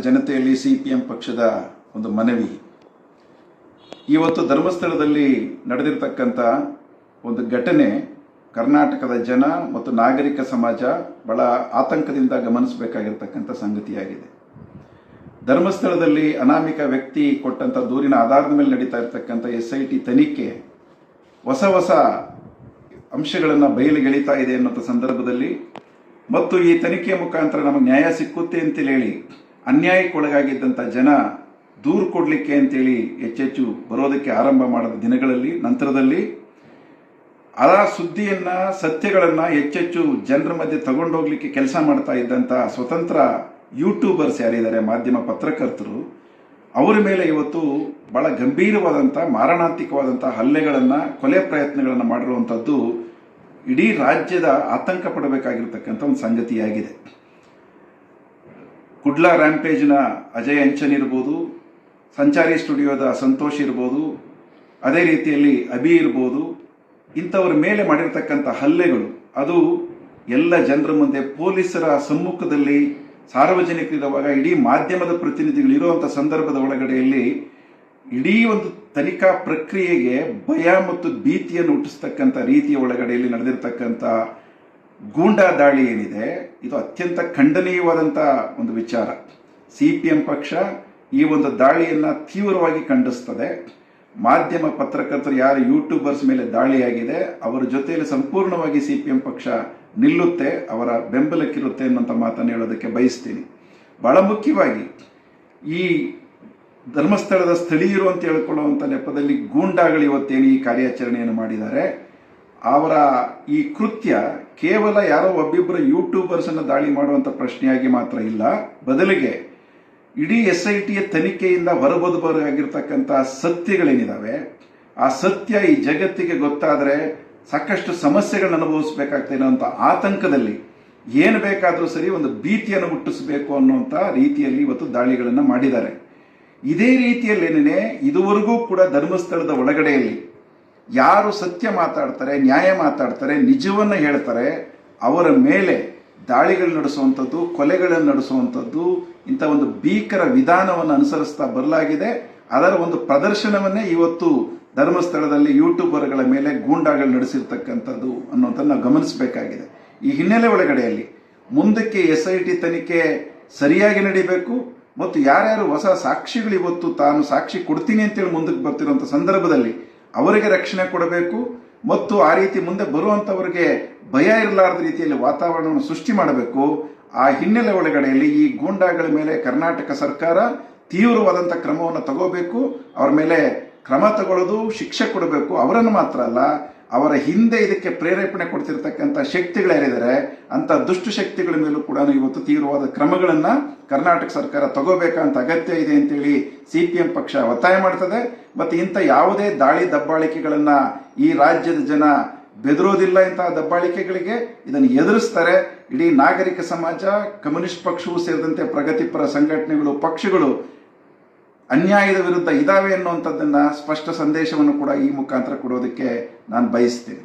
ಜನತೆಯಲ್ಲಿ ಸಿಪಿಎಂ ಪಕ್ಷದ ಒಂದು ಮನವಿ. ಇವತ್ತು ಧರ್ಮಸ್ಥಳದಲ್ಲಿ ನಡೆದಿರತಕ್ಕಂಥ ಒಂದು ಘಟನೆ ಕರ್ನಾಟಕದ ಜನ ಮತ್ತು ನಾಗರಿಕ ಸಮಾಜ ಬಹಳ ಆತಂಕದಿಂದ ಗಮನಿಸಬೇಕಾಗಿರ್ತಕ್ಕಂಥ ಸಂಗತಿಯಾಗಿದೆ. ಧರ್ಮಸ್ಥಳದಲ್ಲಿ ಅನಾಮಿಕ ವ್ಯಕ್ತಿ ಕೊಟ್ಟಂತ ದೂರಿನ ಆಧಾರದ ಮೇಲೆ ನಡೀತಾ ಇರತಕ್ಕಂಥ SIT ತನಿಖೆ ಹೊಸ ಅಂಶಗಳನ್ನು ಬಯಲಿಗೆಳಿತಾ ಇದೆ ಅನ್ನೋ ಸಂದರ್ಭದಲ್ಲಿ ಮತ್ತು ಈ ತನಿಖೆಯ ಮುಖಾಂತರ ನಮಗೆ ನ್ಯಾಯ ಸಿಕ್ಕುತ್ತೆ ಅಂತೇಳಿ ಹೇಳಿ ಅನ್ಯಾಯಕ್ಕೊಳಗಾಗಿದ್ದಂಥ ಜನ ದೂರು ಕೊಡಲಿಕ್ಕೆ ಅಂತೇಳಿ ಹೆಚ್ಚೆಚ್ಚು ಬರೋದಕ್ಕೆ ಆರಂಭ ಮಾಡಿದ ದಿನಗಳಲ್ಲಿ ನಂತರದಲ್ಲಿ ಆ ಸುದ್ದಿಯನ್ನ ಸತ್ಯಗಳನ್ನ ಹೆಚ್ಚೆಚ್ಚು ಜನರ ಮಧ್ಯೆ ತಗೊಂಡೋಗ್ಲಿಕ್ಕೆ ಕೆಲಸ ಮಾಡ್ತಾ ಇದ್ದಂಥ ಸ್ವತಂತ್ರ ಯೂಟ್ಯೂಬರ್ಸ್ ಯಾರಿದ್ದಾರೆ, ಮಾಧ್ಯಮ ಪತ್ರಕರ್ತರು, ಅವರ ಮೇಲೆ ಇವತ್ತು ಬಹಳ ಗಂಭೀರವಾದಂಥ ಮಾರಣಾಂತಿಕವಾದಂಥ ಹಲ್ಲೆಗಳನ್ನು, ಕೊಲೆ ಪ್ರಯತ್ನಗಳನ್ನು ಮಾಡಿರುವಂಥದ್ದು ಇಡೀ ರಾಜ್ಯದ ಆತಂಕ ಪಡಬೇಕಾಗಿರ್ತಕ್ಕಂಥ ಒಂದು ಸಂಗತಿಯಾಗಿದೆ. ಕುಡ್ಲಾ ರ್ಯಾಂಪೇಜ್ನ ಅಜಯ್ ಅಂಚನ್ ಇರ್ಬೋದು, ಸಂಚಾರಿ ಸ್ಟುಡಿಯೋದ ಸಂತೋಷ್ ಇರ್ಬೋದು, ಅದೇ ರೀತಿಯಲ್ಲಿ ಅಭಿ ಇರ್ಬೋದು, ಇಂಥವ್ರ ಮೇಲೆ ಮಾಡಿರ್ತಕ್ಕಂಥ ಹಲ್ಲೆಗಳು ಅದು ಎಲ್ಲ ಜನರ ಮುಂದೆ ಪೊಲೀಸರ ಸಮ್ಮುಖದಲ್ಲಿ ಸಾರ್ವಜನಿಕರಿರುವಾಗ ಇಡೀ ಮಾಧ್ಯಮದ ಪ್ರತಿನಿಧಿಗಳು ಇರುವಂಥ ಸಂದರ್ಭದ ಒಳಗಡೆಯಲ್ಲಿ ಇಡೀ ಒಂದು ತನಿಖಾ ಪ್ರಕ್ರಿಯೆಗೆ ಭಯ ಮತ್ತು ಭೀತಿಯನ್ನು ಹುಟ್ಟಿಸ್ತಕ್ಕಂಥ ರೀತಿಯ ಒಳಗಡೆಯಲ್ಲಿ ನಡೆದಿರ್ತಕ್ಕಂಥ ಗೂಂಡಾ ದಾಳಿ ಏನಿದೆ ಇದು ಅತ್ಯಂತ ಖಂಡನೀಯವಾದಂಥ ಒಂದು ವಿಚಾರ. ಸಿಪಿಎಂ ಪಕ್ಷ ಈ ಒಂದು ದಾಳಿಯನ್ನು ತೀವ್ರವಾಗಿ ಖಂಡಿಸ್ತದೆ. ಮಾಧ್ಯಮ ಪತ್ರಕರ್ತರು ಯಾರು ಯೂಟ್ಯೂಬರ್ಸ್ ಮೇಲೆ ದಾಳಿಯಾಗಿದೆ ಅವರ ಜೊತೆಯಲ್ಲಿ ಸಂಪೂರ್ಣವಾಗಿ ಸಿಪಿಎಂ ಪಕ್ಷ ನಿಲ್ಲುತ್ತೆ, ಅವರ ಬೆಂಬಲಕ್ಕಿರುತ್ತೆ ಅನ್ನೋಂಥ ಮಾತನ್ನು ಹೇಳೋದಕ್ಕೆ ಬಯಸ್ತೀನಿ. ಬಹಳ ಮುಖ್ಯವಾಗಿ ಈ ಧರ್ಮಸ್ಥಳದ ಸ್ಥಳೀಯರು ಅಂತ ಹೇಳ್ಕೊಳ್ಳುವಂಥ ನೆಪದಲ್ಲಿ ಗೂಂಡಾಗಳು ಇವತ್ತೇನು ಈ ಕಾರ್ಯಾಚರಣೆಯನ್ನು ಮಾಡಿದ್ದಾರೆ, ಅವರ ಈ ಕೃತ್ಯ ಕೇವಲ ಯಾರೋ ಒಬ್ಬಿಬ್ಬರು ಯೂಟ್ಯೂಬರ್ಸ್ ಅನ್ನು ದಾಳಿ ಮಾಡುವಂಥ ಪ್ರಶ್ನೆಯಾಗಿ ಮಾತ್ರ ಇಲ್ಲ, ಬದಲಿಗೆ ಇಡೀ SITಯ ತನಿಖೆಯಿಂದ ಹೊರಬರಬೇಕಾಗಿರ್ತಕ್ಕಂಥ ಸತ್ಯಗಳೇನಿದಾವೆ ಆ ಸತ್ಯ ಈ ಜಗತ್ತಿಗೆ ಗೊತ್ತಾದರೆ ಸಾಕಷ್ಟು ಸಮಸ್ಯೆಗಳನ್ನು ಅನುಭವಿಸಬೇಕಾಗ್ತದೆ ಅನ್ನೋಂಥ ಆತಂಕದಲ್ಲಿ ಏನು ಬೇಕಾದರೂ ಸರಿ ಒಂದು ಭೀತಿಯನ್ನು ಹುಟ್ಟಿಸಬೇಕು ಅನ್ನುವಂಥ ರೀತಿಯಲ್ಲಿ ಇವತ್ತು ದಾಳಿಗಳನ್ನು ಮಾಡಿದ್ದಾರೆ. ಇದೇ ರೀತಿಯಲ್ಲೇನೇ ಇದುವರೆಗೂ ಕೂಡ ಧರ್ಮಸ್ಥಳದ ಒಳಗಡೆಯಲ್ಲಿ ಯಾರು ಸತ್ಯ ಮಾತಾಡ್ತಾರೆ, ನ್ಯಾಯ ಮಾತಾಡ್ತಾರೆ, ನಿಜವನ್ನು ಹೇಳ್ತಾರೆ ಅವರ ಮೇಲೆ ದಾಳಿಗಳು ನಡೆಸುವಂಥದ್ದು, ಕೊಲೆಗಳನ್ನು ನಡೆಸುವಂಥದ್ದು, ಇಂಥ ಒಂದು ಭೀಕರ ವಿಧಾನವನ್ನು ಅನುಸರಿಸ್ತಾ ಬರಲಾಗಿದೆ. ಅದರ ಒಂದು ಪ್ರದರ್ಶನವನ್ನೇ ಇವತ್ತು ಧರ್ಮಸ್ಥಳದಲ್ಲಿ ಯೂಟ್ಯೂಬರ್ಗಳ ಮೇಲೆ ಗೂಂಡಾಗಳು ನಡೆಸಿರ್ತಕ್ಕಂಥದ್ದು ಅನ್ನೋದನ್ನು ನಾವು ಗಮನಿಸಬೇಕಾಗಿದೆ. ಈ ಹಿನ್ನೆಲೆ ಒಳಗಡೆಯಲ್ಲಿ ಮುಂದಕ್ಕೆ SIT ತನಿಖೆ ಸರಿಯಾಗಿ ನಡೀಬೇಕು ಮತ್ತು ಯಾರ್ಯಾರು ಹೊಸ ಸಾಕ್ಷಿಗಳು ಇವತ್ತು ತಾನು ಸಾಕ್ಷಿ ಕೊಡ್ತೀನಿ ಅಂತೇಳಿ ಮುಂದಕ್ಕೆ ಬರ್ತಿರುವಂಥ ಸಂದರ್ಭದಲ್ಲಿ ಅವರಿಗೆ ರಕ್ಷಣೆ ಕೊಡಬೇಕು ಮತ್ತು ಆ ರೀತಿ ಮುಂದೆ ಬರುವಂಥವರಿಗೆ ಭಯ ಇರಲಾರದ ರೀತಿಯಲ್ಲಿ ವಾತಾವರಣವನ್ನು ಸೃಷ್ಟಿ ಮಾಡಬೇಕು. ಆ ಹಿನ್ನೆಲೆ ಒಳಗಡೆಯಲ್ಲಿ ಈ ಗೂಂಡಾಗಳ ಮೇಲೆ ಕರ್ನಾಟಕ ಸರ್ಕಾರ ತೀವ್ರವಾದಂಥ ಕ್ರಮವನ್ನು ತಗೋಬೇಕು. ಅವರ ಮೇಲೆ ಕ್ರಮ ತಗೊಳ್ಳೋದು, ಶಿಕ್ಷೆ ಕೊಡಬೇಕು. ಅವರನ್ನು ಮಾತ್ರ ಅಲ್ಲ, ಅವರ ಹಿಂದೆ ಇದಕ್ಕೆ ಪ್ರೇರೇಪಣೆ ಕೊಡ್ತಿರ್ತಕ್ಕಂಥ ಶಕ್ತಿಗಳೇನಿದ್ದಾರೆ ಅಂತ ದುಷ್ಟ ಶಕ್ತಿಗಳ ಮೇಲೂ ಕೂಡ ಇವತ್ತು ತೀವ್ರವಾದ ಕ್ರಮಗಳನ್ನು ಕರ್ನಾಟಕ ಸರ್ಕಾರ ತಗೋಬೇಕಂತ ಅಗತ್ಯ ಇದೆ ಅಂತೇಳಿ ಸಿಪಿಎಂ ಪಕ್ಷ ಒತ್ತಾಯ ಮಾಡ್ತದೆ. ಮತ್ತು ಇಂಥ ಯಾವುದೇ ದಾಳಿ ದಬ್ಬಾಳಿಕೆಗಳನ್ನು ಈ ರಾಜ್ಯದ ಜನ ಬೆದರೋದಿಲ್ಲ. ಇಂತಹ ದಬ್ಬಾಳಿಕೆಗಳಿಗೆ ಇದನ್ನು ಎದುರಿಸ್ತಾರೆ. ಇಡೀ ನಾಗರಿಕ ಸಮಾಜ, ಕಮ್ಯುನಿಸ್ಟ್ ಪಕ್ಷವೂ ಸೇರಿದಂತೆ ಪ್ರಗತಿಪರ ಸಂಘಟನೆಗಳು, ಪಕ್ಷಗಳು ಅನ್ಯಾಯದ ವಿರುದ್ಧ ಇದಾವೆ ಅನ್ನುವಂಥದ್ದನ್ನು ಸ್ಪಷ್ಟ ಸಂದೇಶವನ್ನು ಕೂಡ ಈ ಮುಖಾಂತರ ಕೊಡೋದಕ್ಕೆ ನಾನು ಬಯಸ್ತೀನಿ.